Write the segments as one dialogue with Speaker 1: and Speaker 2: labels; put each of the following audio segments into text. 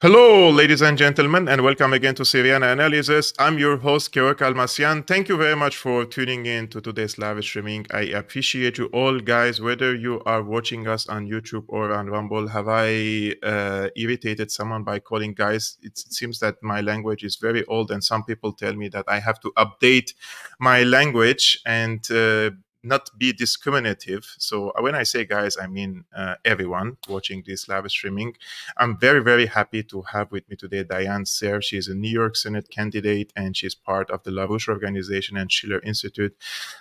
Speaker 1: Hello, ladies and gentlemen, and welcome again to Syriana Analysis. I'm your host, Kevork Almassian. Thank you very much for tuning in to today's live streaming. I appreciate you all, guys, whether you are watching us on YouTube or on Rumble. Have I irritated someone by calling guys? It seems that my language is very old, and some people tell me that I have to update my language and not be discriminative. So when I say guys, I mean everyone watching this live streaming. I'm very, very happy to have with me today Diane Sare. She is a New York Senate candidate and she's part of the LaRouche Organization and Schiller Institute.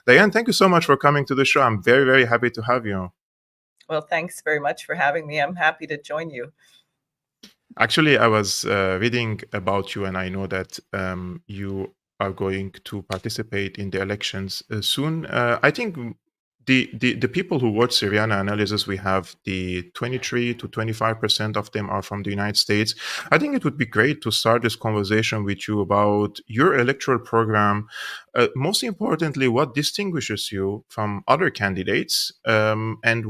Speaker 1: Diane, thank you so much for coming to the show. I'm very, very happy to have you.
Speaker 2: Well, thanks very much for having me. I'm happy to join you.
Speaker 1: Actually, I was reading about you, and I know that you are going to participate in the elections soon. I think the people who watch Syriana Analysis, we have the 23 to 25% of them are from the United States. I think it would be great to start this conversation with you about your electoral program. Most importantly, what distinguishes you from other candidates, and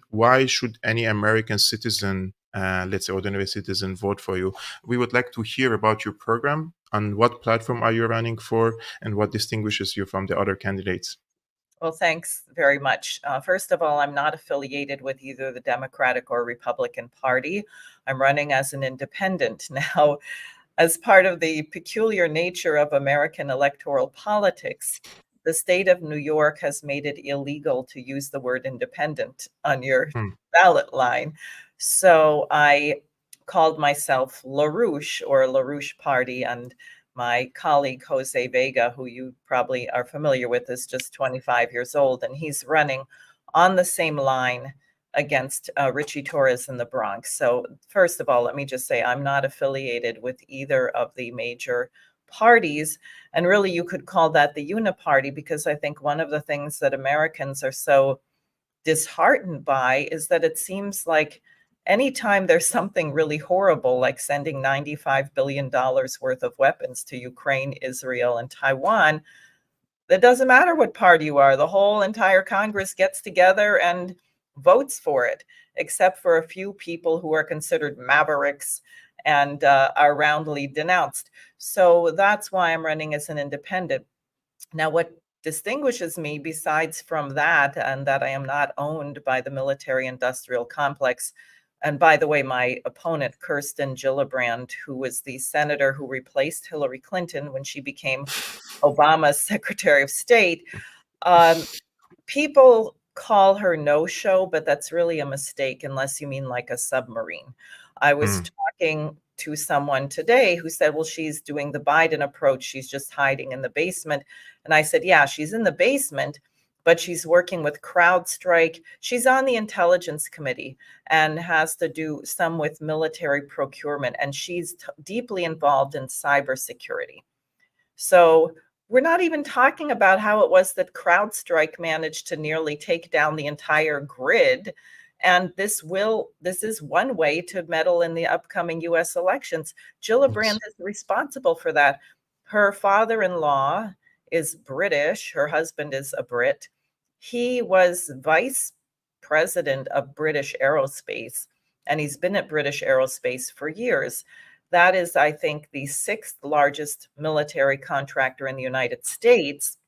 Speaker 1: why should any American citizen, let's say ordinary citizen, vote for you? We would like to hear about your program, on what platform are you running for, and what distinguishes you from the other candidates.
Speaker 2: Well, thanks very much. First of all, I'm not affiliated with either the Democratic or Republican Party. I'm running as an independent. Now, as part of the peculiar nature of American electoral politics, the state of New York has made it illegal to use the word independent on your ballot line. So I called myself LaRouche, or LaRouche Party, and my colleague Jose Vega, who you probably are familiar with, is just 25 years old, and he's running on the same line against Richie Torres in the Bronx. So first of all, let me just say I'm not affiliated with either of the major parties. And really, you could call that the uniparty, because I think one of the things that Americans are so disheartened by is that it seems like anytime there's something really horrible, like sending $95 billion worth of weapons to Ukraine, Israel, and Taiwan, it doesn't matter what party you are. The whole entire Congress gets together and votes for it, except for a few people who are considered mavericks and are roundly denounced. So that's why I'm running as an independent. Now, what distinguishes me, besides from that, and that I am not owned by the military-industrial complex, and by the way, my opponent, Kirsten Gillibrand, who was the senator who replaced Hillary Clinton when she became Obama's Secretary of State, people call her no-show, but that's really a mistake unless you mean like a submarine. I was talking to someone today who said, well, she's doing the Biden approach. She's just hiding in the basement. And I said, yeah, she's in the basement, but she's working with CrowdStrike. She's on the Intelligence Committee and has to do some with military procurement. And she's deeply involved in cybersecurity. So we're not even talking about how it was that CrowdStrike managed to nearly take down the entire grid. And this is one way to meddle in the upcoming US elections. Gillibrand is responsible for that. Her father-in-law is British. Her husband is a Brit. He was vice president of British Aerospace, and he's been at British Aerospace for years. That is, I think, the 6th largest military contractor in the United States,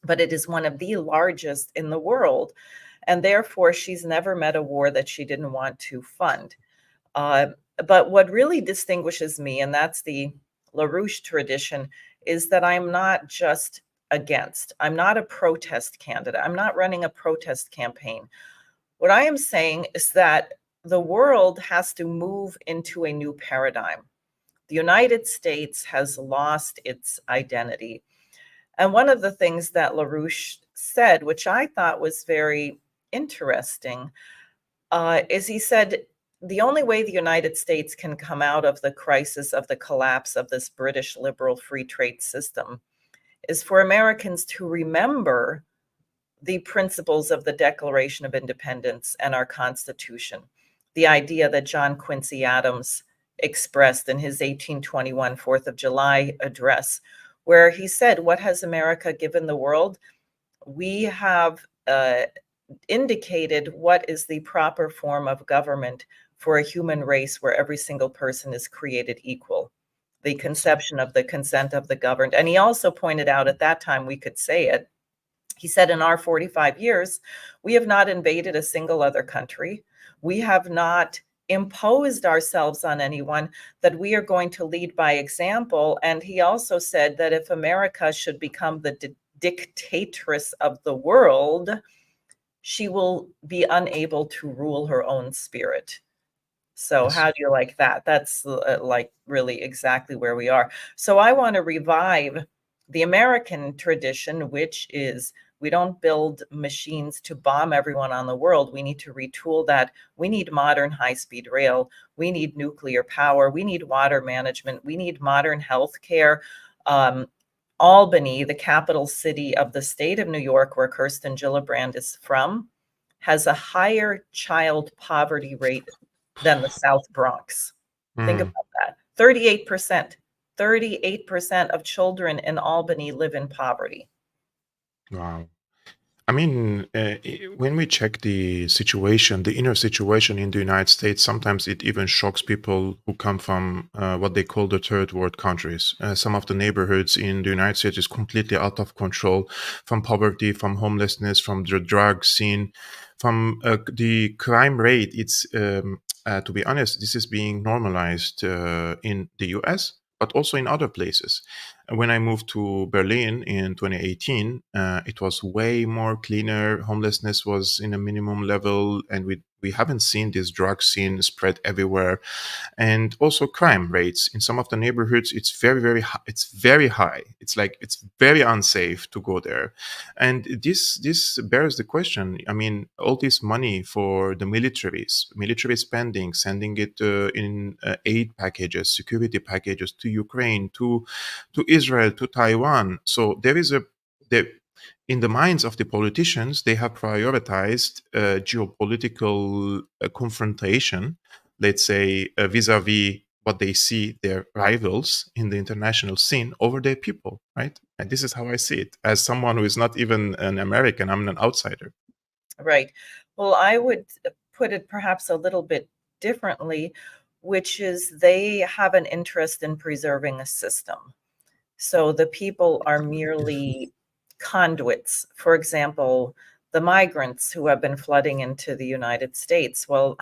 Speaker 2: but it is one of the largest in the world. And therefore, she's never met a war that she didn't want to fund. But what really distinguishes me, and that's the LaRouche tradition, is that I'm not just against. I'm not a protest candidate. I'm not running a protest campaign. What I am saying is that the world has to move into a new paradigm. The United States has lost its identity. And one of the things that LaRouche said, which I thought was very interesting, is he said, the only way the United States can come out of the crisis of the collapse of this British liberal free trade system is for Americans to remember the principles of the Declaration of Independence and our Constitution, the idea that John Quincy Adams expressed in his 1821 4th of July address, where he said, what has America given the world? We have indicated what is the proper form of government for a human race where every single person is created equal. The conception of the consent of the governed. And he also pointed out at that time, we could say it, he said, in our 45 years, we have not invaded a single other country. We have not imposed ourselves on anyone, that we are going to lead by example. And he also said that if America should become the dictatress of the world, she will be unable to rule her own spirit. So
Speaker 1: Yes.
Speaker 2: how do you like that? That's like really exactly where we are. So I want to revive the American tradition, which is we don't build machines to bomb everyone on the world. We need to retool that. We need modern high-speed rail. We need nuclear power. We need water management. We need modern healthcare. Albany, the capital city of the state of New York, where Kirsten Gillibrand is from, has a higher child poverty rate than the South Bronx. Think
Speaker 1: Mm.
Speaker 2: about that. 38%. 38% of children in Albany live in poverty.
Speaker 1: Wow. I mean, when we check the situation, the inner situation in the United States, sometimes it even shocks people who come from what they call the third world countries. Some of the neighborhoods in the United States is completely out of control, from poverty, from homelessness, from the drug scene, from the crime rate. It's to be honest, this is being normalized in the US, but also in other places. When I moved to Berlin in 2018, it was way more cleaner. Homelessness was in a minimum level, and we haven't seen this drug scene spread everywhere. And also crime rates in some of the neighborhoods, it's very high. It's very high. It's like it's very unsafe to go there. And this bears the question. I mean, all this money for the military spending, sending it in aid packages, security packages to Ukraine, to Israel, to Taiwan. So there is in the minds of the politicians, they have prioritized geopolitical confrontation, let's say vis-a-vis what they see their rivals in the international scene over their people, right? And this is how I see it. As someone who is not even an American, I'm an outsider.
Speaker 2: Right. Well, I would put it perhaps a little bit differently, which is they have an interest in preserving a system. So the people are merely conduits. For example, the migrants who have been flooding into the United States. Well,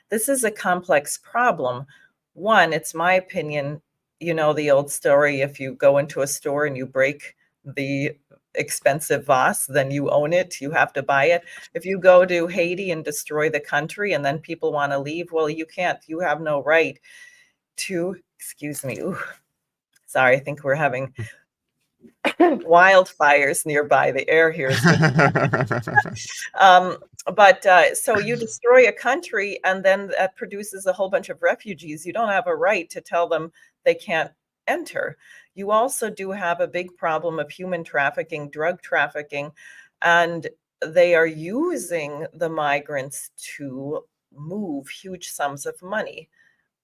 Speaker 2: this is a complex problem. One, it's my opinion, you know, the old story, if you go into a store and you break the expensive vase, then you own it, you have to buy it. If you go to Haiti and destroy the country and then people want to leave, well, you can't, you have no right to, excuse me, ooh, sorry, I think we're having wildfires nearby. The air here is just so you destroy a country and then that produces a whole bunch of refugees. You don't have a right to tell them they can't enter. You also do have a big problem of human trafficking, drug trafficking, and they are using the migrants to move huge sums of money.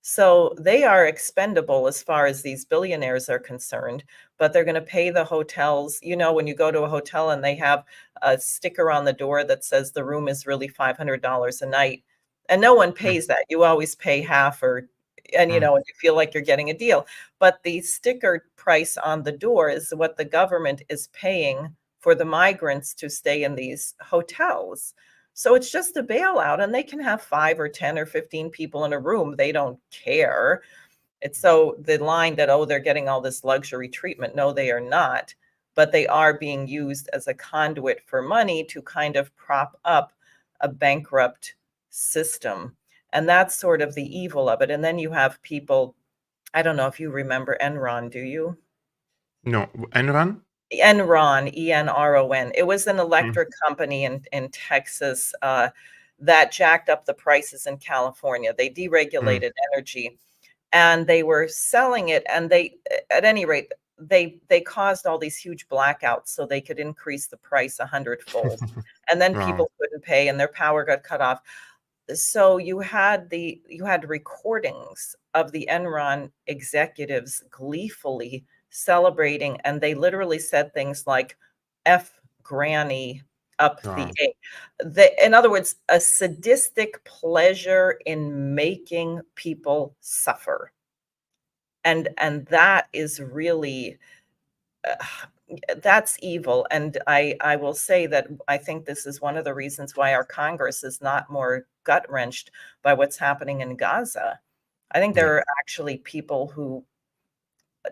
Speaker 2: So they are expendable as far as these billionaires are concerned, but they're going to pay the hotels. You know, when you go to a hotel and they have a sticker on the door that says the room is really $500 a night, and no one pays that. You always pay half and you know, and you feel like you're getting a deal. But the sticker price on the door is what the government is paying for the migrants to stay in these hotels. So it's just a bailout, and they can have 5 or 10 or 15 people in a room. They don't care. It's so the line that, oh, they're getting all this luxury treatment. No, they are not. But they are being used as a conduit for money to kind of prop up a bankrupt system. And that's sort of the evil of it. And then you have people, I don't know if you remember Enron, do you?
Speaker 1: No, Enron?
Speaker 2: Enron, Enron. It was an
Speaker 1: Mm.
Speaker 2: electric company in Texas that jacked up the prices in California. They
Speaker 1: Mm.
Speaker 2: deregulated energy, and they were selling it. And at any rate, they caused all these huge blackouts so they could increase the price 100-fold. And then
Speaker 1: Wow.
Speaker 2: people couldn't pay, and their power got cut off. So you had recordings of the Enron executives gleefully celebrating, and they literally said things like "F Granny," up
Speaker 1: Wow.
Speaker 2: in other words, a sadistic pleasure in making people suffer. And that is really, that's evil. And I will say that I think this is one of the reasons why our Congress is not more gut-wrenched by what's happening in Gaza. I think
Speaker 1: Yeah.
Speaker 2: there are actually people who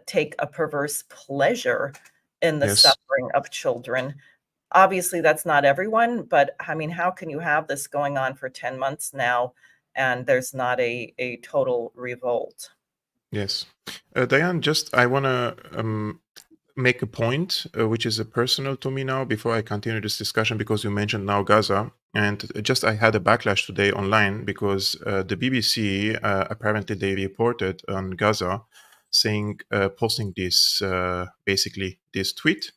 Speaker 2: take a perverse pleasure in the
Speaker 1: Yes.
Speaker 2: suffering of children. Obviously, that's not everyone, but I mean, how can you have this going on for 10 months now and there's not a total revolt?
Speaker 1: Yes. Diane, just I want to make a point which is personal to me now before I continue this discussion, because you mentioned now Gaza. And just I had a backlash today online because the BBC apparently they reported on Gaza saying, posting this basically this tweet.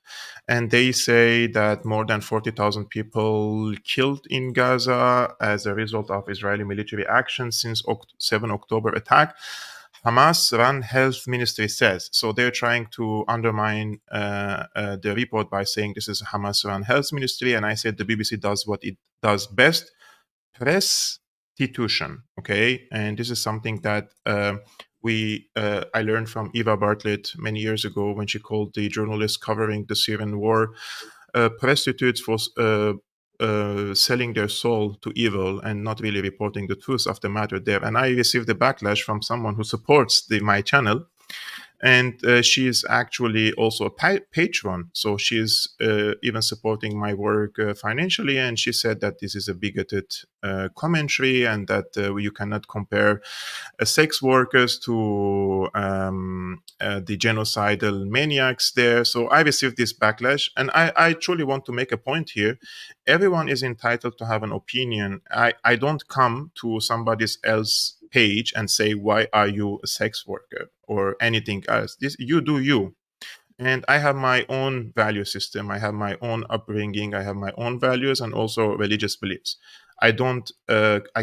Speaker 1: And they say that more than 40,000 people killed in Gaza as a result of Israeli military action since 7 October attack. Hamas run health ministry says. So they're trying to undermine the report by saying this is Hamas run health ministry. And I said the BBC does what it does best, restitution. Okay. And this is something that I learned from Eva Bartlett many years ago when she called the journalists covering the Syrian war prostitutes for selling their soul to evil and not really reporting the truth of the matter there. And I received a backlash from someone who supports my channel. And she is actually also a patron. So she's even supporting my work financially. And she said that this is a bigoted commentary and that you cannot compare sex workers to the genocidal maniacs there. So I received this backlash. And I truly want to make a point here. Everyone is entitled to have an opinion. I don't come to somebody else's page and say, why are you a sex worker or anything else? This, you do you. And I have my own value system. I have my own upbringing. I have my own values and also religious beliefs. I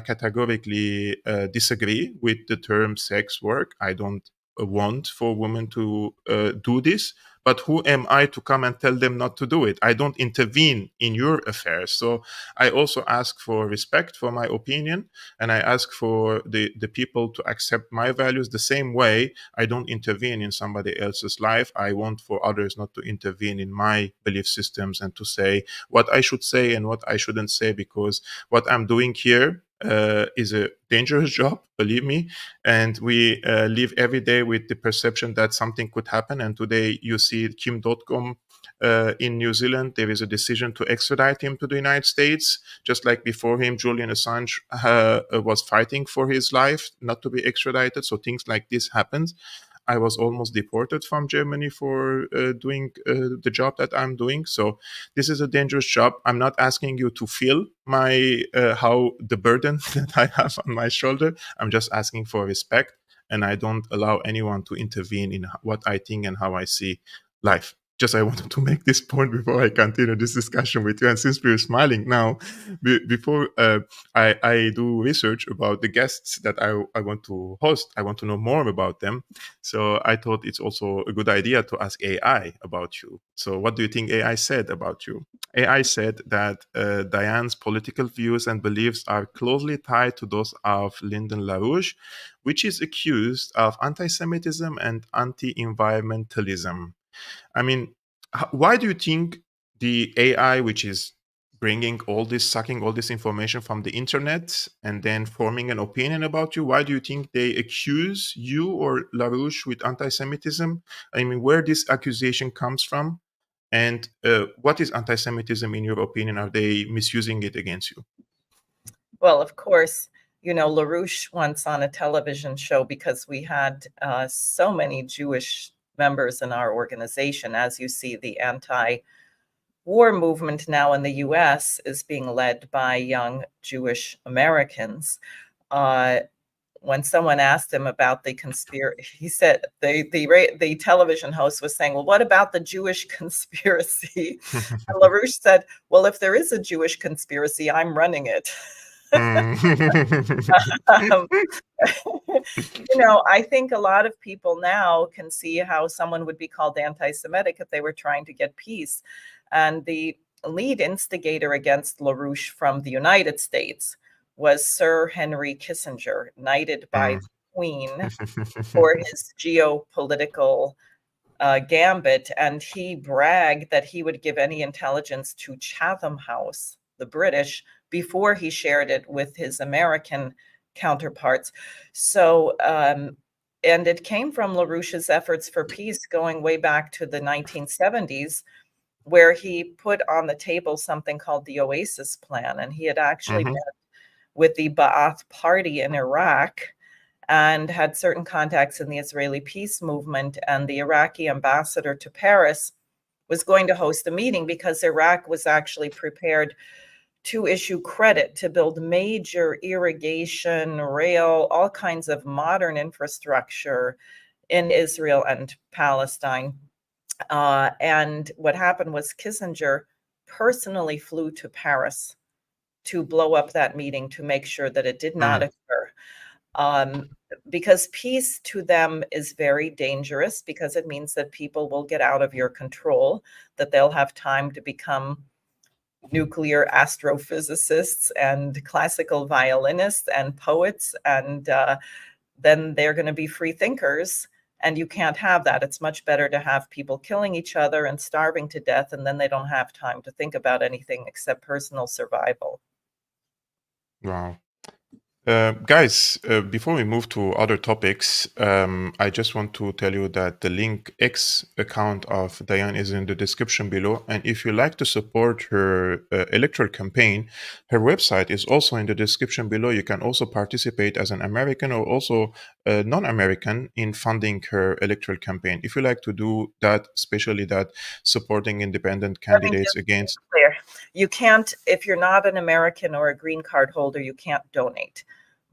Speaker 1: categorically disagree with the term sex work. I don't want for women to do this. But who am I to come and tell them not to do it? I don't intervene in your affairs. So I also ask for respect for my opinion. And I ask for the people to accept my values the same way. I don't intervene in somebody else's life. I want for others not to intervene in my belief systems and to say what I should say and what I shouldn't say, because what I'm doing here is a dangerous job, believe me. And we live every day with the perception that something could happen. And today you see Kim.com in New Zealand, there is a decision to extradite him to the United States. Just like before him, Julian Assange was fighting for his life not to be extradited. So things like this happens. I was almost deported from Germany for doing the job that I'm doing. So this is a dangerous job. I'm not asking you to feel my how the burden that I have on my shoulder. I'm just asking for respect, and I don't allow anyone to intervene in what I think and how I see life. Just I wanted to make this point before I continue this discussion with you. And since we're smiling now, before I do research about the guests that I want to host, I want to know more about them. So I thought it's also a good idea to ask AI about you. So what do you think AI said about you? AI said that Diane's political views and beliefs are closely tied to those of Lyndon LaRouche, which is accused of anti-Semitism and anti-environmentalism. I mean, why do you think the AI, which is bringing all this, sucking all this information from the internet and then forming an opinion about you, why do you think they accuse you or LaRouche with anti-Semitism? I mean, where this accusation comes from? And what is anti-Semitism in your opinion? Are they misusing it against you?
Speaker 2: Well, of course, LaRouche once on a television show, because we had so many Jewish members in our organization. As you see, the anti-war movement now in the US is being led by young Jewish Americans. When someone asked him about the conspiracy, he said the television host was saying, "Well, what about the Jewish conspiracy?" And LaRouche said, "Well, if there is a Jewish conspiracy, I'm running it." Um, I think a lot of people now can see how someone would be called anti-Semitic if they were trying to get peace. And the lead instigator against LaRouche from the United States was Sir Henry Kissinger, knighted by the Queen for his geopolitical gambit. And he bragged that he would give any intelligence to Chatham House, the British, before he shared it with his American counterparts. So, and it came from LaRouche's efforts for peace going way back to the 1970s, where he put on the table something called the Oasis Plan. And he had actually met with the Ba'ath Party in Iraq and had certain contacts in the Israeli peace movement. And the Iraqi ambassador to Paris was going to host a meeting because Iraq was actually prepared to issue credit to build major irrigation, rail, all kinds of modern infrastructure in Israel and Palestine. And what happened was Kissinger personally flew to Paris to blow up that meeting to make sure that it did not occur. Because peace to them is very dangerous, because it means that people will get out of your control, that they'll have time to become nuclear astrophysicists and classical violinists and poets, and then they're going to be free thinkers, and you can't have that. It's much better to have people killing each other and starving to death, and then they don't have time to think about anything except personal survival.
Speaker 1: Wow. Guys, before we move to other topics, I just want to tell you that the link X account of Diane is in the description below. And if you like to support her electoral campaign, her website is also in the description below. You can also participate as an American or also non-American in funding her electoral campaign. If you like to do that, especially that supporting independent candidates against...
Speaker 2: Clear. You can't, if you're not an American or a green card holder, you can't donate.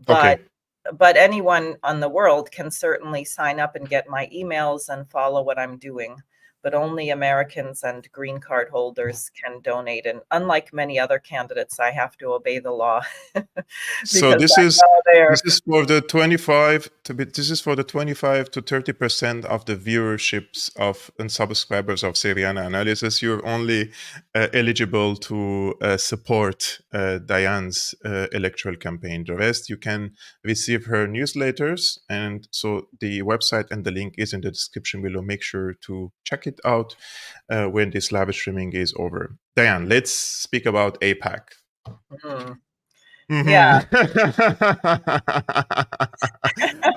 Speaker 2: But anyone on the world can certainly sign up and get my emails and follow what I'm doing. But only Americans and green card holders can donate. And unlike many other candidates, I have to obey the law.
Speaker 1: So this is for the 25 to 30% of the viewerships of and subscribers of Syriana Analysis. You're only eligible to support Diane's electoral campaign. The rest, you can receive her newsletters, and so the website and the link is in the description below. Make sure to check it out when this live streaming is over. Diane, let's speak about AIPAC.
Speaker 2: Yeah.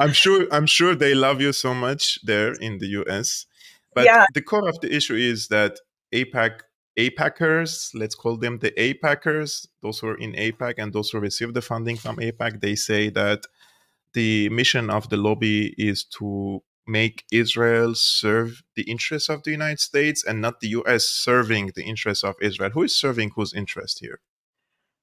Speaker 1: I'm sure they love you so much there in the US. But the core of the issue is that AIPACers, let's call them the AIPACers, those who are in AIPAC and those who receive the funding from AIPAC, they say that the mission of the lobby is to make Israel serve the interests of the United States and not the US serving the interests of Israel. Who is serving whose interest here?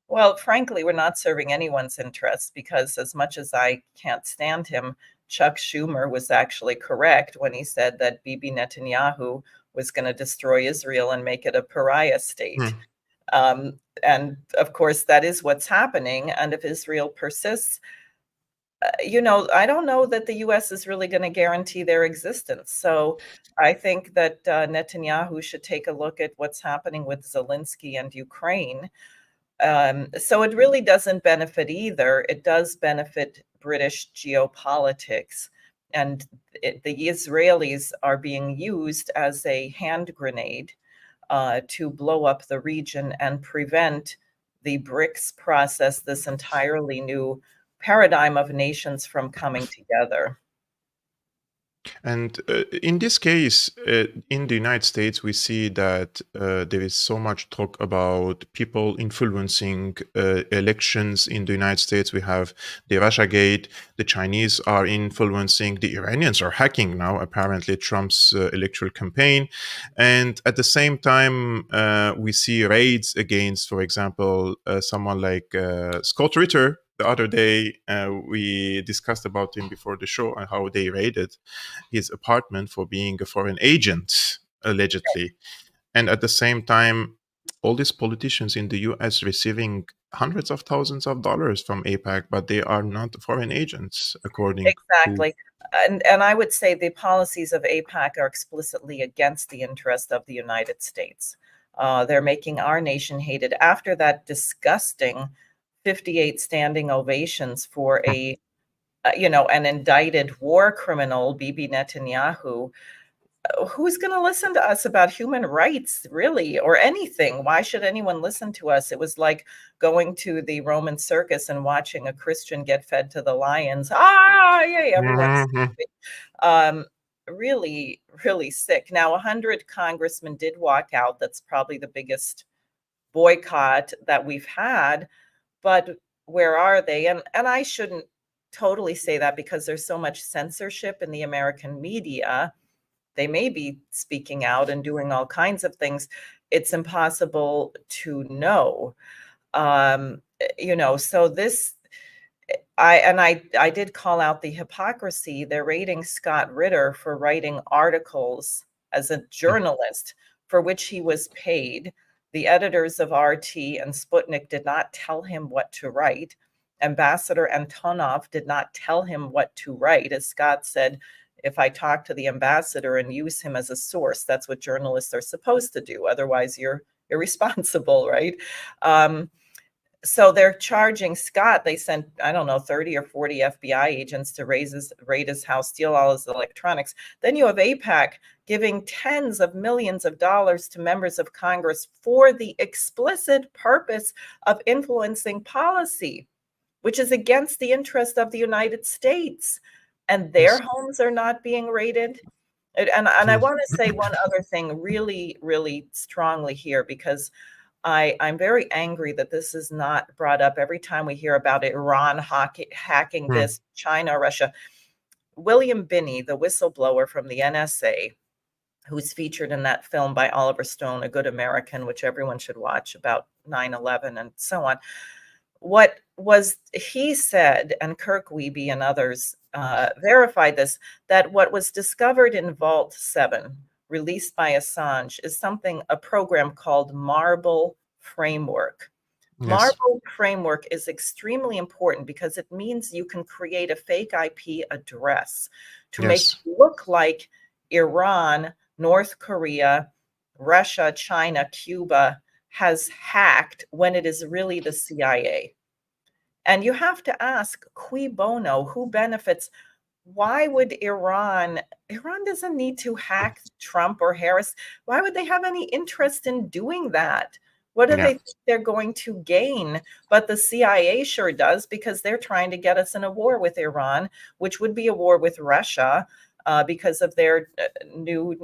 Speaker 2: Well, frankly, we're not serving anyone's interests, because as much as I can't stand him, Chuck Schumer was actually correct when he said that Bibi Netanyahu was going to destroy Israel and make it a pariah state. And of course, that is what's happening. And if Israel persists, I don't know that the US is really going to guarantee their existence. So I think that Netanyahu should take a look at what's happening with Zelensky and Ukraine. So it really doesn't benefit either. It does benefit British geopolitics. And the Israelis are being used as a hand grenade to blow up the region and prevent the BRICS process, this entirely new paradigm of nations, from coming together.
Speaker 1: And in this case, in the United States, we see that there is so much talk about people influencing elections in the United States. We have the Russiagate, the Chinese are influencing, the Iranians are hacking now, apparently, Trump's electoral campaign. And at the same time, we see raids against, for example, someone like Scott Ritter. The other day, we discussed about him before the show and how they raided his apartment for being a foreign agent, allegedly. And at the same time, all these politicians in the US receiving hundreds of thousands of dollars from AIPAC, but they are not foreign agents, according
Speaker 2: to... And I would say the policies of AIPAC are explicitly against the interest of the United States. They're making our nation hated after that disgusting 58 standing ovations for an indicted war criminal, Bibi Netanyahu. Who's going to listen to us about human rights, really, or anything? Why should anyone listen to us? It was like going to the Roman circus and watching a Christian get fed to the lions. Yay, everyone's really, really sick. Now, 100 congressmen did walk out. That's probably the biggest boycott that we've had. But where are they? And I shouldn't totally say that because there's so much censorship in the American media. They may be speaking out and doing all kinds of things. It's impossible to know. So this, I did call out the hypocrisy. They're rating Scott Ritter for writing articles as a journalist for which he was paid. The editors of RT and Sputnik did not tell him what to write. Ambassador Antonov did not tell him what to write. As Scott said, if I talk to the ambassador and use him as a source, that's what journalists are supposed to do. Otherwise, you're irresponsible, right? So they're charging Scott. They sent, I don't know, 30 or 40 FBI agents to raid his house, steal all his electronics. Then you have AIPAC giving tens of millions of dollars to members of Congress for the explicit purpose of influencing policy, which is against the interest of the United States. And their homes are not being raided. And I want to say one other thing really, really strongly here, because I'm very angry that this is not brought up every time we hear about Iran hacking this, China, Russia. William Binney, the whistleblower from the NSA, who's featured in that film by Oliver Stone, A Good American, which everyone should watch, about 9/11 and so on. What was he said, and Kirk Wiebe and others verified this, that what was discovered in Vault 7, released by Assange, is a program called Marble Framework. Yes. Marble Framework is extremely important because it means you can create a fake IP address to make it look like Iran, North Korea, Russia, China, Cuba has hacked when it is really the CIA. And you have to ask, cui bono, who benefits? Why would Iran doesn't need to hack Trump or Harris. Why would they have any interest in doing that? What do they think they're going to gain? But the CIA sure does, because they're trying to get us in a war with Iran, which would be a war with Russia because of their new,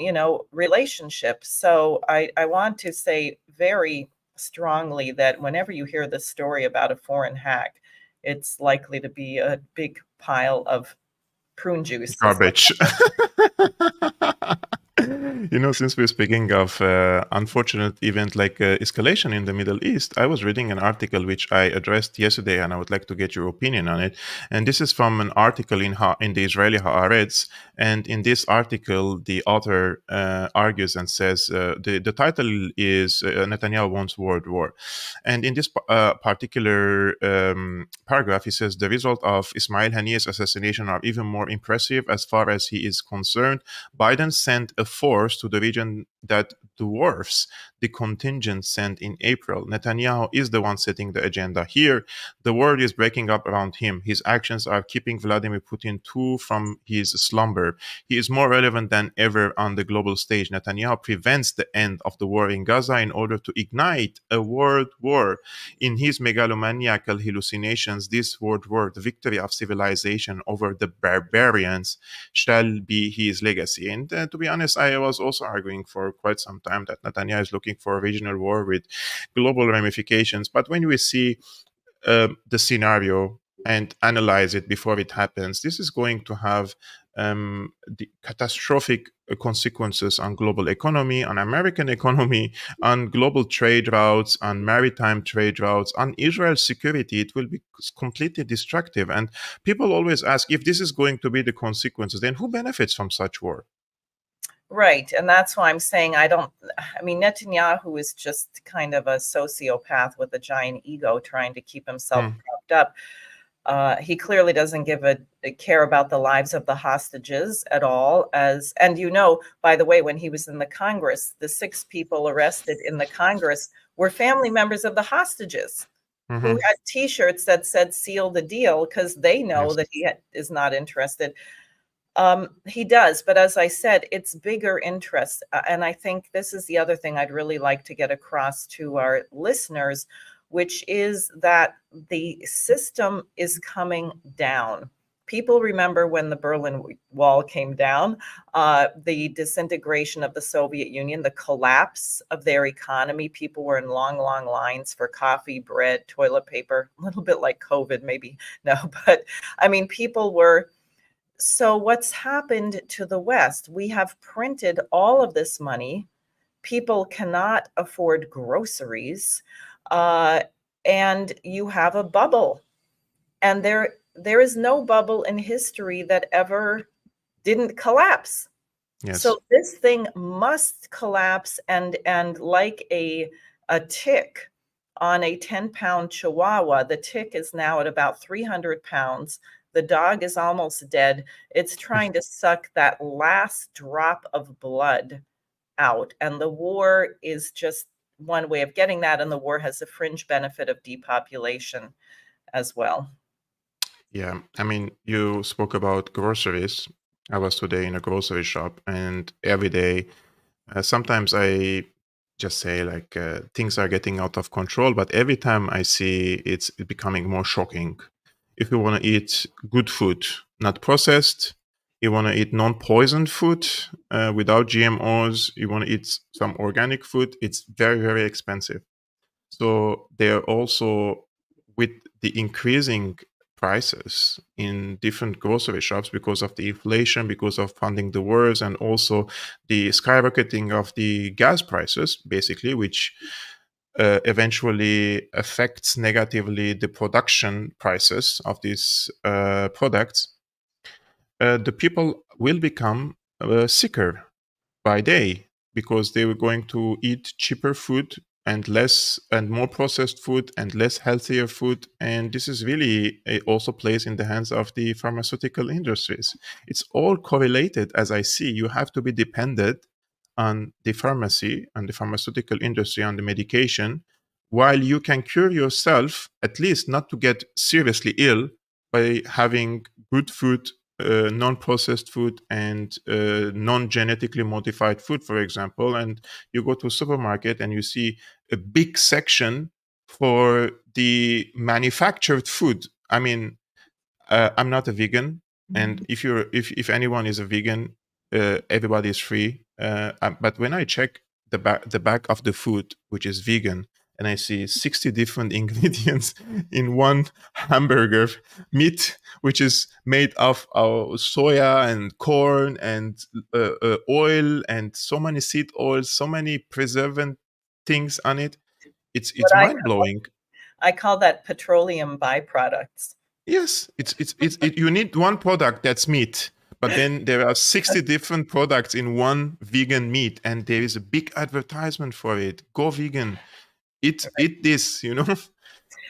Speaker 2: relationship. So I want to say very strongly that whenever you hear this story about a foreign hack, it's likely to be a big pile of prune juice.
Speaker 1: Garbage. Since we're speaking of unfortunate event like escalation in the Middle East, I was reading an article which I addressed yesterday, and I would like to get your opinion on it. And this is from an article in the Israeli Haaretz. And in this article, the author argues and says the title is Netanyahu Wants World War. And in this particular paragraph, he says the result of Ismail Haniyeh's assassination are even more impressive as far as he is concerned. Biden sent a force to the region that dwarfs the contingent sent in April. Netanyahu is the one setting the agenda here. The world is breaking up around him. His actions are keeping Vladimir Putin too from his slumber. He is more relevant than ever on the global stage. Netanyahu prevents the end of the war in Gaza in order to ignite a world war. In his megalomaniacal hallucinations, this world war, the victory of civilization over the barbarians, shall be his legacy. And to be honest, I was also arguing for quite some time that Netanyahu is looking for a regional war with global ramifications. But when we see the scenario and analyze it before it happens, this is going to have the catastrophic consequences on global economy, on American economy, on global trade routes, on maritime trade routes, on Israel's security. It will be completely destructive. And people always ask, if this is going to be the consequences, then who benefits from such war?
Speaker 2: Right. And that's why I'm saying Netanyahu is just kind of a sociopath with a giant ego trying to keep himself propped up. He clearly doesn't give a care about the lives of the hostages at all. And by the way, when he was in the Congress, the 6 people arrested in the Congress were family members of the hostages who had T-shirts that said "Seal the deal" because they know that he is not interested. He does, but as I said, it's bigger interests. And I think this is the other thing I'd really like to get across to our listeners, which is that the system is coming down. People remember when the Berlin Wall came down, the disintegration of the Soviet Union, the collapse of their economy. People were in long, long lines for coffee, bread, toilet paper, a little bit like COVID, maybe. No, but I mean, people were. So what's happened to the West? We have printed all of this money. People cannot afford groceries, and you have a bubble. And there is no bubble in history that ever didn't collapse.
Speaker 1: Yes.
Speaker 2: So this thing must collapse, and like a tick on a 10-pound chihuahua, the tick is now at about 300 pounds. The dog is almost dead. It's trying to suck that last drop of blood out. And the war is just one way of getting that. And the war has a fringe benefit of depopulation as well.
Speaker 1: Yeah, I mean, you spoke about groceries. I was today in a grocery shop, and every day, sometimes I just say like things are getting out of control, but every time I see it's becoming more shocking. If you want to eat good food, not processed, you want to eat non-poisoned food without GMOs, you want to eat some organic food, it's very, very expensive. So they're also, with the increasing prices in different grocery shops because of the inflation, because of funding the wars, and also the skyrocketing of the gas prices, basically, which eventually affects negatively the production prices of these products, the people will become sicker by day because they were going to eat cheaper food and less and more processed food and less healthier food, and this is really also plays in the hands of the pharmaceutical industries. It's all correlated. As I see, you have to be dependent on the pharmacy and the pharmaceutical industry, on the medication, while you can cure yourself, at least not to get seriously ill, by having good food, non-processed food, and non-genetically modified food, for example. And you go to a supermarket and you see a big section for the manufactured food. I mean, I'm not a vegan, and if anyone is a vegan, everybody is free. But when I check the back of the food, which is vegan, and I see 60 different ingredients in one hamburger meat, which is made of soya and corn and oil and so many seed oils, so many preservant things on it. It's mind blowing.
Speaker 2: I call that petroleum byproducts.
Speaker 1: Yes, you need one product that's meat, but then there are 60 different products in one vegan meat, and there is a big advertisement for it. Go vegan. Eat this, you know?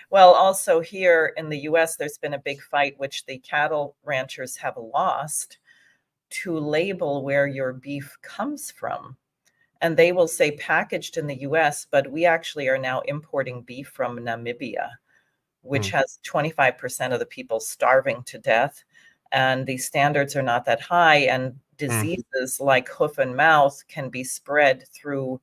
Speaker 2: Well, also here in the US, there's been a big fight, which the cattle ranchers have lost, to label where your beef comes from. And they will say packaged in the US, but we actually are now importing beef from Namibia, which has 25% of the people starving to death. And the standards are not that high. And diseases like hoof and mouth can be spread through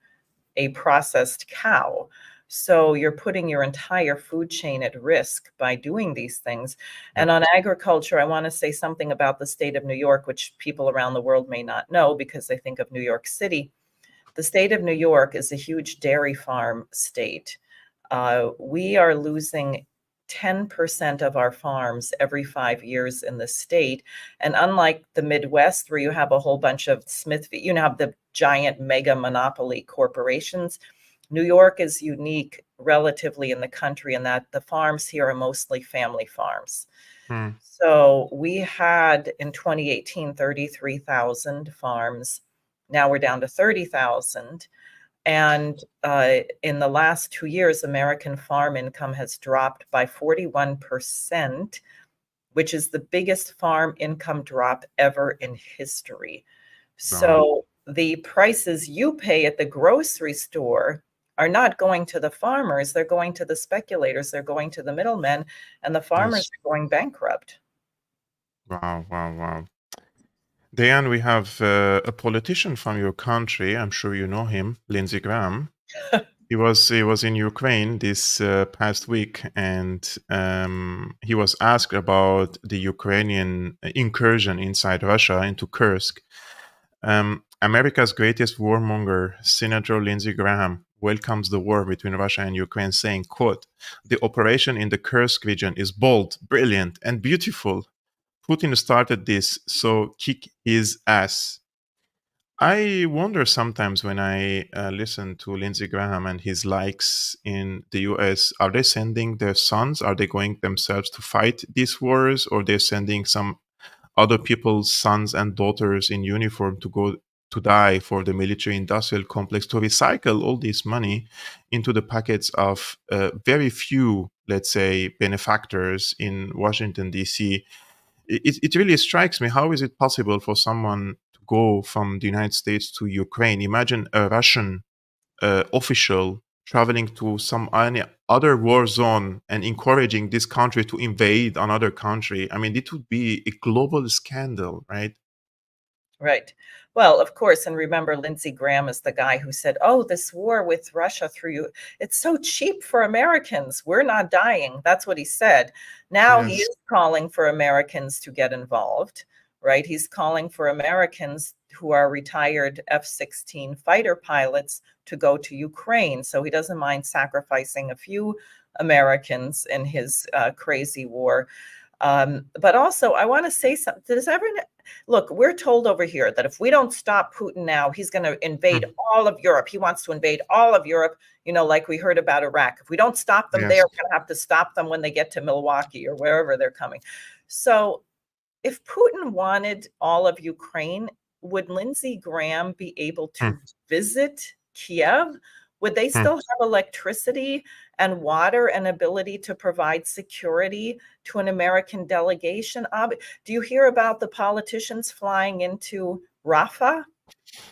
Speaker 2: a processed cow. So you're putting your entire food chain at risk by doing these things. And on agriculture, I want to say something about the state of New York, which people around the world may not know because they think of New York City. The state of New York is a huge dairy farm state. We are losing 10% of our farms every 5 years in the state. And unlike the Midwest, where you have a whole bunch of have the giant mega monopoly corporations, New York is unique relatively in the country in that the farms here are mostly family farms. So we had in 2018, 33,000 farms. Now we're down to 30,000. And in the last 2 years, American farm income has dropped by 41%. which is the biggest farm income drop ever in history.
Speaker 1: Wow.
Speaker 2: So the prices you pay at the grocery store are not going to the farmers, they're going to the speculators, they're going to the middlemen, and the farmers
Speaker 1: Yes.
Speaker 2: are going bankrupt.
Speaker 1: Wow, wow, wow. Diane, we have a politician from your country. I'm sure you know him, Lindsey Graham. He was in Ukraine this past week, and he was asked about the Ukrainian incursion inside Russia into Kursk. America's greatest warmonger, Senator Lindsey Graham, welcomes the war between Russia and Ukraine, saying, quote, "The operation in the Kursk region is bold, brilliant, and beautiful. Putin started this, so kick his ass." I wonder sometimes when I listen to Lindsey Graham and his likes in the US, are they sending their sons? Are they going themselves to fight these wars? Or they're sending some other people's sons and daughters in uniform to go to die for the military industrial complex to recycle all this money into the pockets of very few, let's say, benefactors in Washington, D.C.? It really strikes me. How is it possible for someone to go from the United States to Ukraine? Imagine a Russian official traveling to some any other war zone and encouraging this country to invade another country. I mean, it would be a global scandal, right?
Speaker 2: Right. Well, of course, and remember, Lindsey Graham is the guy who said, "Oh, this war with Russia through you, it's so cheap for Americans. We're not dying." That's what he said. Now he
Speaker 1: Yes.
Speaker 2: is calling for Americans to get involved, right? He's calling for Americans who are retired F-16 fighter pilots to go to Ukraine. So he doesn't mind sacrificing a few Americans in his crazy war. But also, I want to say something. Look, we're told over here that if we don't stop Putin now, he's going to invade
Speaker 1: Hmm.
Speaker 2: all of Europe. He wants to invade all of Europe, like we heard about Iraq. If we don't stop them there,
Speaker 1: Yes.
Speaker 2: we're going to have to stop them when they get to Milwaukee or wherever they're coming. So if Putin wanted all of Ukraine, would Lindsey Graham be able to
Speaker 1: Hmm.
Speaker 2: visit Kiev? Would they
Speaker 1: Hmm.
Speaker 2: still have electricity and water and ability to provide security to an American delegation? Do you hear about the politicians flying into Rafah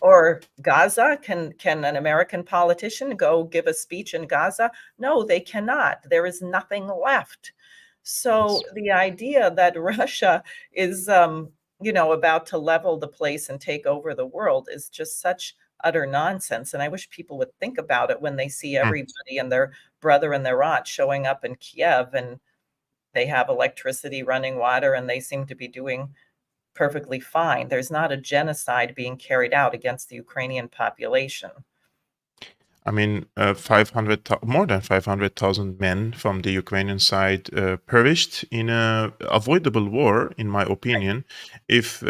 Speaker 2: or Gaza? Can an American politician go give a speech in Gaza? No, they cannot. There is nothing left.
Speaker 1: Yes.
Speaker 2: So the idea that Russia is, about to level the place and take over the world is just such utter nonsense. And I wish people would think about it when they see
Speaker 1: Hmm.
Speaker 2: everybody and their brother and their aunt showing up in Kiev, and they have electricity, running water, and they seem to be doing perfectly fine. There's not a genocide being carried out against the Ukrainian population.
Speaker 1: I mean, more than 500,000 men from the Ukrainian side perished in a avoidable war, in my opinion. If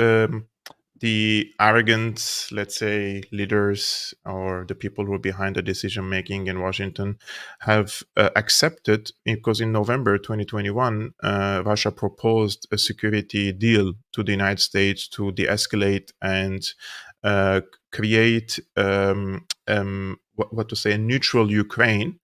Speaker 1: the arrogant, let's say, leaders or the people who are behind the decision making in Washington have accepted, because in November 2021, Russia proposed a security deal to the United States to de escalate and uh, create what to say, a neutral Ukraine,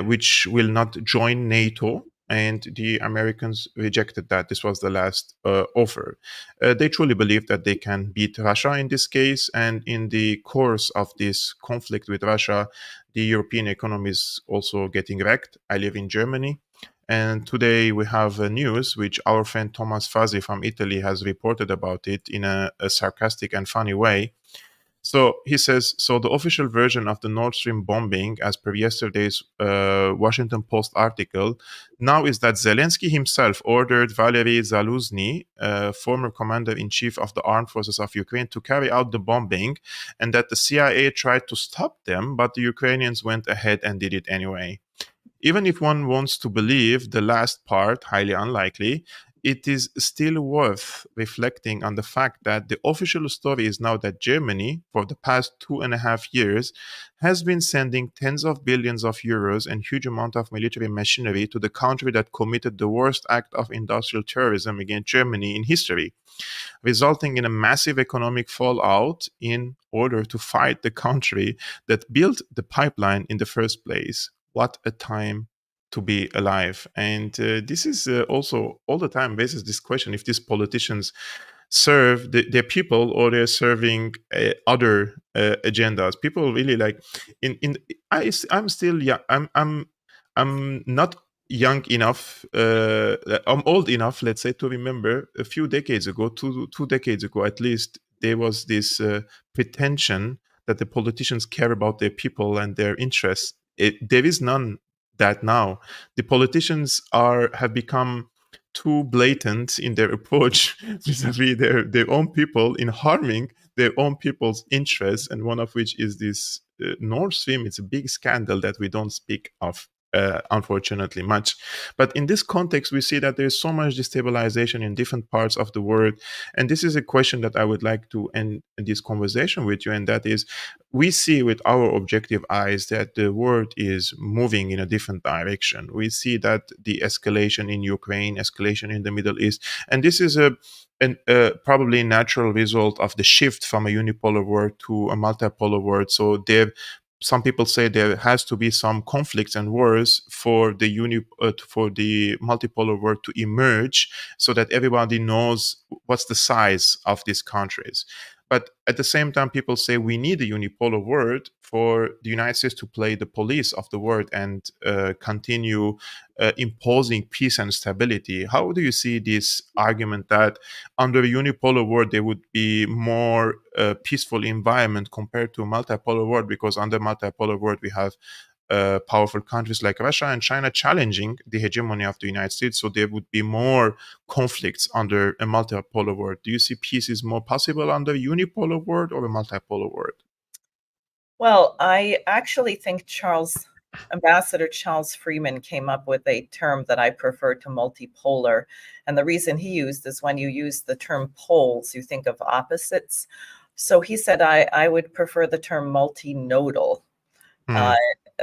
Speaker 1: which will not join NATO. And the Americans rejected that. This was the last offer. They truly believe that they can beat Russia in this case. And in the course of this conflict with Russia, the European economy is also getting wrecked. I live in Germany. And today we have news which our friend Thomas Fazzi from Italy has reported about it in a sarcastic and funny way. So he says, so the official version of the Nord Stream bombing, as per yesterday's Washington Post article, now is that Zelensky himself ordered Valery Zaluzny, former commander-in-chief of the armed forces of Ukraine, to carry out the bombing, and that the CIA tried to stop them, but the Ukrainians went ahead and did it anyway. Even if one wants to believe the last part, highly unlikely, it is still worth reflecting on the fact that the official story is now that Germany, for the past 2.5 years, has been sending tens of billions of euros and huge amount of military machinery to the country that committed the worst act of industrial terrorism against Germany in history, resulting in a massive economic fallout in order to fight the country that built the pipeline in the first place. What a time to be alive. And this is also all the time raises this question: if these politicians serve their people, or they're serving other agendas. People really like in I'm still young. I'm not young enough. I'm old enough, let's say, to remember a few decades ago, two decades ago at least, there was this pretension that the politicians care about their people and their interests. There is none that now. The politicians have become too blatant in their approach vis-a-vis their own people, in harming their own people's interests, and one of which is this Nord Stream. It's a big scandal that we don't speak of, unfortunately, much. But in this context, we see that there's so much destabilization in different parts of the world. And this is a question that I would like to end this conversation with you, and that is, we see with our objective eyes that the world is moving in a different direction. We see that the escalation in Ukraine, escalation in the Middle East, and this is probably a natural result of the shift from a unipolar world to a multipolar world. So some people say there has to be some conflicts and wars for the multipolar world to emerge, so that everybody knows what's the size of these countries. But at the same time, people say we need a unipolar world for the United States to play the police of the world and continue imposing peace and stability. How do you see this argument that under a unipolar world there would be more peaceful environment compared to a multipolar world? Because under multipolar world we have powerful countries like Russia and China challenging the hegemony of the United States, so there would be more conflicts under a multipolar world. Do you see peace is more possible under a unipolar world or a multipolar world?
Speaker 2: Well, I actually think Ambassador Charles Freeman came up with a term that I prefer to multipolar. And the reason he used is, when you use the term poles, you think of opposites. So he said, I would prefer the term multinodal.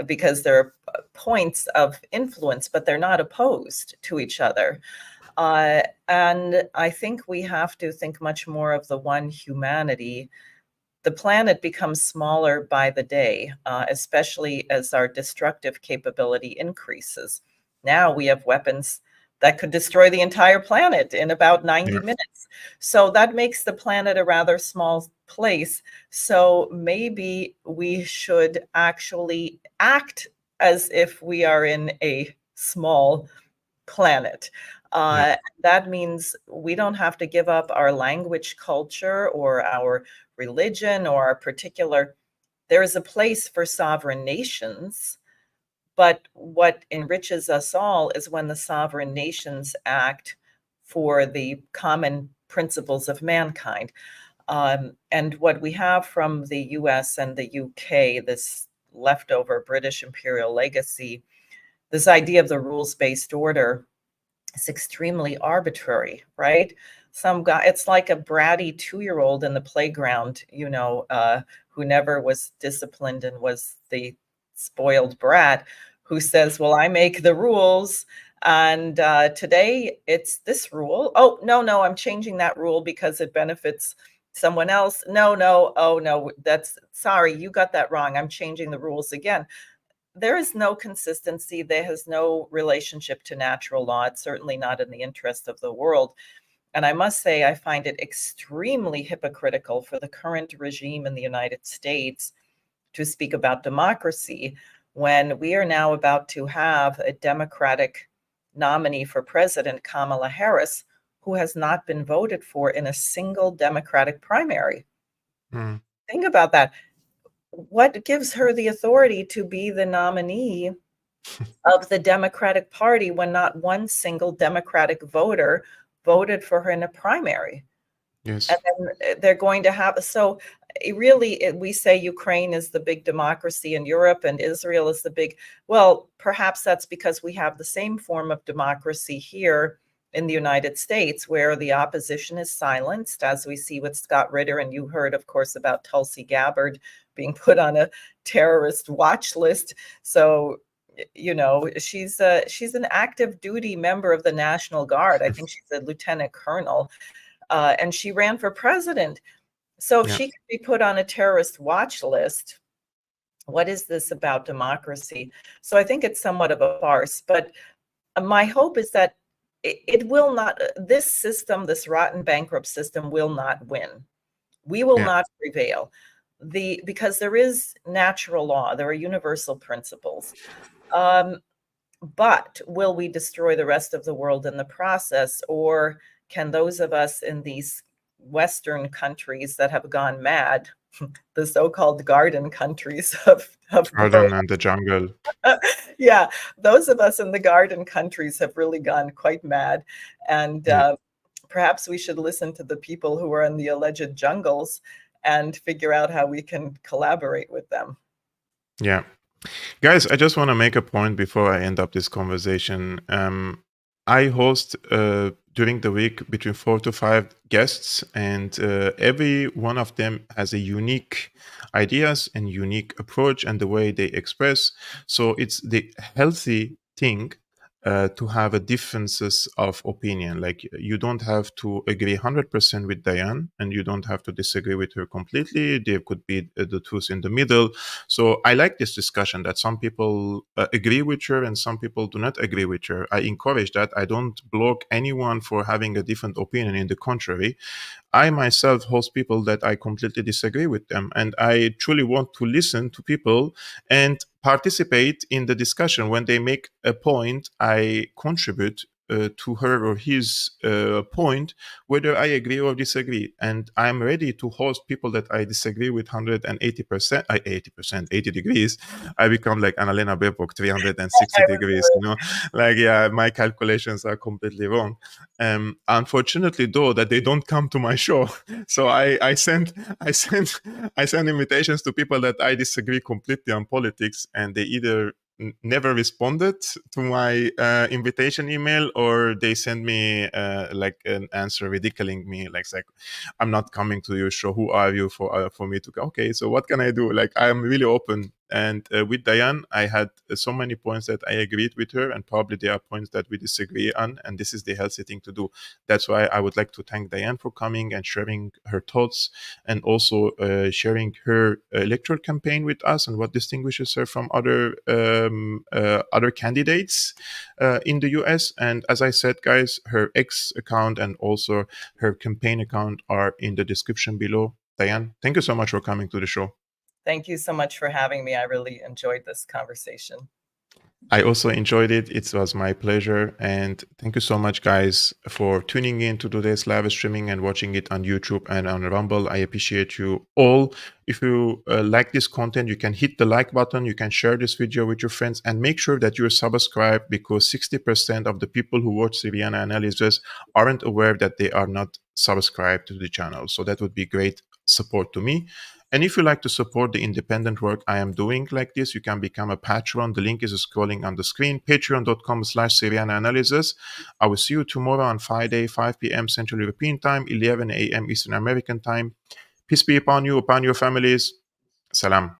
Speaker 2: Because they're points of influence, but they're not opposed to each other. And I think we have to think much more of the one humanity. The planet becomes smaller by the day, especially as our destructive capability increases. Now we have weapons that could destroy the entire planet in about 90 minutes. So that makes the planet a rather small place. So maybe we should actually act as if we are in a small planet. That means we don't have to give up our language, culture, or our religion, or our particular. There is a place for sovereign nations. But what enriches us all is when the sovereign nations act for the common principles of mankind. And what we have from the US and the UK, this leftover British imperial legacy, this idea of the rules-based order, is extremely arbitrary, right? Some guy, it's like a bratty 2-year-old in the playground, who never was disciplined and was the spoiled brat, who says, well, I make the rules, and today it's this rule. Oh, no, I'm changing that rule because it benefits someone else. No, oh no, sorry, you got that wrong. I'm changing the rules again. There is no consistency. There has no relationship to natural law. It's certainly not in the interest of the world. And I must say, I find it extremely hypocritical for the current regime in the United States to speak about democracy when we are now about to have a Democratic nominee for president, Kamala Harris, who has not been voted for in a single Democratic primary. Think about that. What gives her the authority to be the nominee of the Democratic Party when not one single Democratic voter voted for her in a primary?
Speaker 1: Yes.
Speaker 2: And then they're going to have, so really, we say Ukraine is the big democracy in Europe and Israel is the big, well, perhaps that's because we have the same form of democracy here in the United States, where the opposition is silenced, as we see with Scott Ritter. And you heard, of course, about Tulsi Gabbard being put on a terrorist watch list. So, she's an active duty member of the National Guard. I think she's a lieutenant colonel. And she ran for president. So if she could be put on a terrorist watch list, What is this about democracy? So I think it's somewhat of a farce, but my hope is that it will not, this system, this rotten bankrupt system will not win. We will not prevail. Because there is natural law, there are universal principles. But will we destroy the rest of the world in the process? Or can those of us in these Western countries that have gone mad, the so-called garden countries of
Speaker 1: Garden and the jungle.
Speaker 2: yeah, those of us in the garden countries have really gone quite mad. And perhaps we should listen to the people who are in the alleged jungles and figure out how we can collaborate with them.
Speaker 1: Yeah. Guys, I just want to make a point before I end up this conversation. I host during the week between 4 to 5 guests, and every one of them has a unique ideas and unique approach and the way they express. So it's the healthy thing to have a differences of opinion. Like you don't have to agree 100% with Diane, and you don't have to disagree with her completely. There could be the truth in the middle. So I like this discussion that some people agree with her and some people do not agree with her. I encourage that. I don't block anyone for having a different opinion. In the contrary, I myself host people that I completely disagree with them, and I truly want to listen to people and participate in the discussion. When they make a point, I contribute to her or his point, whether I agree or disagree. And I'm ready to host people that I disagree with 180%, 80%, 80 degrees. I become like Annalena Baerbock, 360 degrees, you know, like, yeah, my calculations are completely wrong. Unfortunately, though, that they don't come to my show. So I send invitations to people that I disagree completely on politics, and they either never responded to my invitation email, or they send me like an answer ridiculing me, like I'm not coming to your show. Who are you for me to go? Okay, so what can I do? Like, I'm really open. And with Diane, I had so many points that I agreed with her, and probably there are points that we disagree on, and this is the healthy thing to do. That's why I would like to thank Diane for coming and sharing her thoughts, and also sharing her electoral campaign with us and what distinguishes her from other candidates in the US. And as I said, guys, her X account and also her campaign account are in the description below. Diane, thank you so much for coming to the show.
Speaker 2: Thank you so much for having me. I really enjoyed this conversation.
Speaker 1: I also enjoyed it. It was my pleasure. And thank you so much, guys, for tuning in to today's live streaming and watching it on YouTube and on Rumble. I appreciate you all. If you like this content, you can hit the like button. You can share this video with your friends, and make sure that you're subscribed, because 60% of the people who watch Syriana Analysis aren't aware that they are not subscribed to the channel. So that would be great support to me. And if you like to support the independent work I am doing like this, you can become a patron. The link is scrolling on the screen, patreon.com/Syriana Analysis. I will see you tomorrow on Friday, 5 p.m. Central European Time, 11 a.m. Eastern American Time. Peace be upon you, upon your families. Salam.